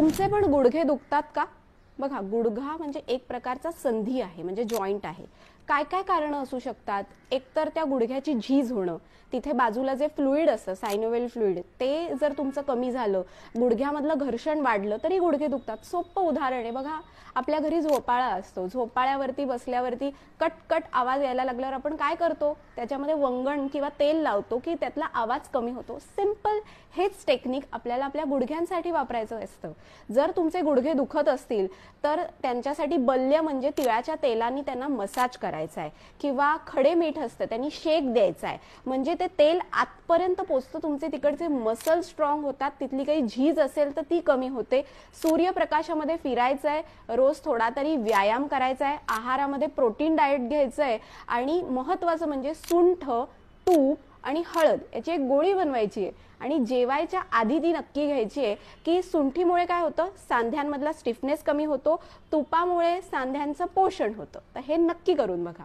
तुमचे पण गुडघे दुखतात का? बघा, गुडघा म्हणजे एक प्रकारचा संधी आहे, म्हणजे जॉइंट आहे. काय काय कारण असू शकतात? एकतर त्या गुडघ्याची झीज होणं, तिथे बाजूला जे फ्लुइड असतं, सायनोव्हेल फ्लुइड, ते जर तुमचं कमी झालं, गुडघ्यामधलं घर्षण वाढलं तरी गुडघे दुखतात. सोपं उदाहरण आहे बघा, आपल्या घरी झोपाळा असतो, झोपाळ्यावरती बसल्यावरती कट कट आवाज यायला लागल्यावर आपण काय करतो? त्याच्यामध्ये वंगण किंवा तेल लावतो की त्यातला आवाज कमी होतो. सिंपल हेच टेक्निक आपल्याला आपल्या गुडघ्यांसाठी वापरायचं असतं. जर तुमचे गुडघे दुखत असतील तर त्यांच्यासाठी बल्य म्हणजे तिळाच्या तेलाने त्यांना मसाज करायचा आहे किंवा खडे मीठ असतं त्यांनी शेक द्यायचा आहे, म्हणजे ते तेल आतपर्यंत पोचतं, तुमचे तिकडचे मसल स्ट्रॉंग होतात, तिथली काही झीज असेल तर ती कमी होते. सूर्यप्रकाशामध्ये फिरायचं आहे, रोज थोडा तरी व्यायाम करायचा आहे, आहारामध्ये प्रोटीन डाएट घ्यायचं आहे आणि महत्त्वाचं म्हणजे सुंठ, तूप आणि हळद याची एक गोळी बनवायची आहे आणि जेवायच्या आधी ती नक्की घ्यायची आहे. की सुंठीमुळे काय होतं? सांध्यांमधला स्टिफनेस कमी होतो, तुपामुळे सांध्यांचं पोषण होतं. तर हे नक्की करून बघा.